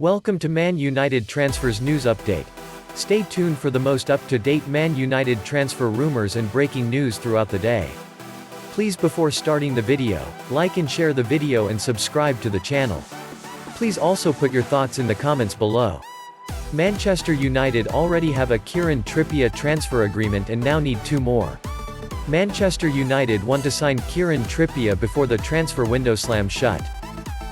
Welcome to Man United Transfers News Update. Stay tuned for the most up-to-date Man United transfer rumors and breaking news throughout the day. Please, before starting the video, like and share the video and subscribe to the channel. Please also put your thoughts in the comments below. Manchester United already have a Kieran Trippier transfer agreement and now need two more. Manchester United want to sign Kieran Trippier before the transfer window slams shut.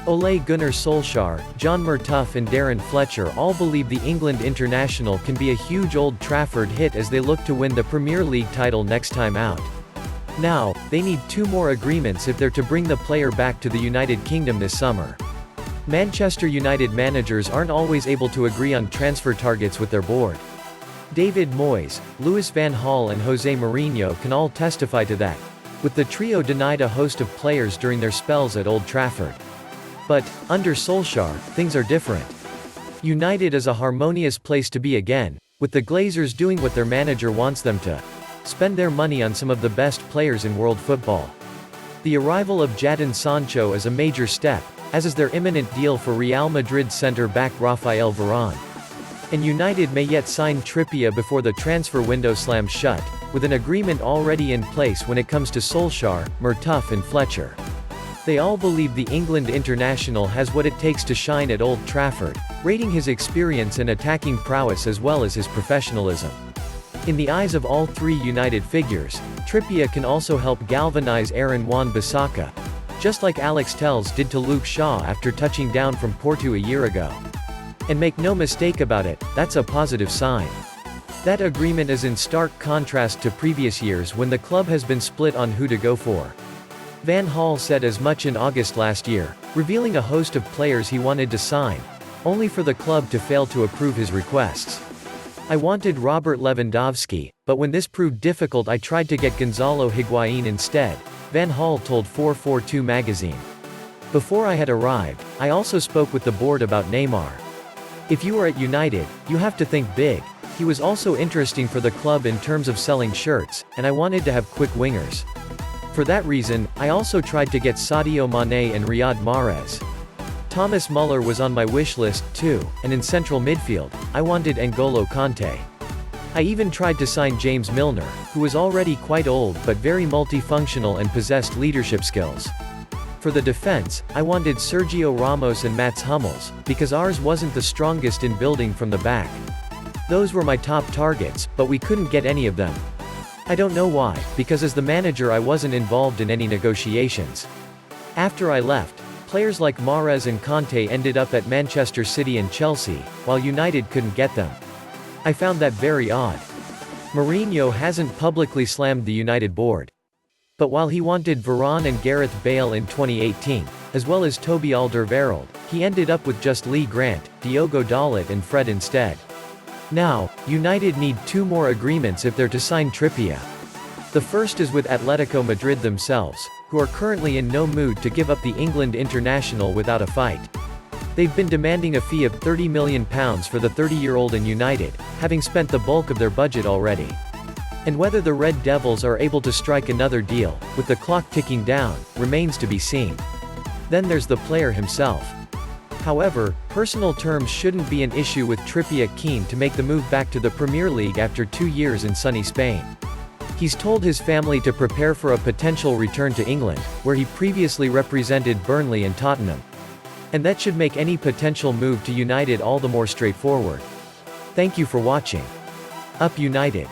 Ole Gunnar Solskjaer, John Murtough and Darren Fletcher all believe the England international can be a huge Old Trafford hit as they look to win the Premier League title next time out. Now, they need two more agreements if they're to bring the player back to the United Kingdom this summer. Manchester United managers aren't always able to agree on transfer targets with their board. David Moyes, Louis van Gaal and Jose Mourinho can all testify to that, with the trio denied a host of players during their spells at Old Trafford. But, under Solskjaer, things are different. United is a harmonious place to be again, with the Glazers doing what their manager wants them to: spend their money on some of the best players in world football. The arrival of Jadon Sancho is a major step, as is their imminent deal for Real Madrid centre-back Raphael Varane. And United may yet sign Trippier before the transfer window slams shut, with an agreement already in place when it comes to Solskjaer, Murtough and Fletcher. They all believe the England international has what it takes to shine at Old Trafford, rating his experience and attacking prowess as well as his professionalism. In the eyes of all three United figures, Trippier can also help galvanise Aaron Wan-Bissaka, just like Alex Telles did to Luke Shaw after touching down from Porto a year ago. And make no mistake about it, that's a positive sign. That agreement is in stark contrast to previous years when the club has been split on who to go for. Van Gaal said as much in August last year, revealing a host of players he wanted to sign, only for the club to fail to approve his requests. I wanted Robert Lewandowski, but when this proved difficult I tried to get Gonzalo Higuain instead, Van Gaal told 442 magazine. Before I had arrived, I also spoke with the board about Neymar. If you are at United, you have to think big. He was also interesting for the club in terms of selling shirts, and I wanted to have quick wingers. For that reason, I also tried to get Sadio Mane and Riyad Mahrez. Thomas Muller was on my wish list, too, and in central midfield, I wanted N'Golo Kanté. I even tried to sign James Milner, who was already quite old but very multifunctional and possessed leadership skills. For the defense, I wanted Sergio Ramos and Mats Hummels, because ours wasn't the strongest in building from the back. Those were my top targets, but we couldn't get any of them. I don't know why, because as the manager I wasn't involved in any negotiations. After I left, players like Mahrez and Kanté ended up at Manchester City and Chelsea, while United couldn't get them. I found that very odd. Mourinho hasn't publicly slammed the United board. But while he wanted Varane and Gareth Bale in 2018, as well as Toby Alderweireld, he ended up with just Lee Grant, Diogo Dalot and Fred instead. Now, United need two more agreements if they're to sign Trippier. The first is with Atletico Madrid themselves, who are currently in no mood to give up the England international without a fight. They've been demanding a fee of £30 million for the 30-year-old in United, having spent the bulk of their budget already. And whether the Red Devils are able to strike another deal, with the clock ticking down, remains to be seen. Then there's the player himself. However, personal terms shouldn't be an issue with Trippier keen to make the move back to the Premier League after 2 years in sunny Spain. He's told his family to prepare for a potential return to England, where he previously represented Burnley and Tottenham. And that should make any potential move to United all the more straightforward. Thank you for watching. Up United!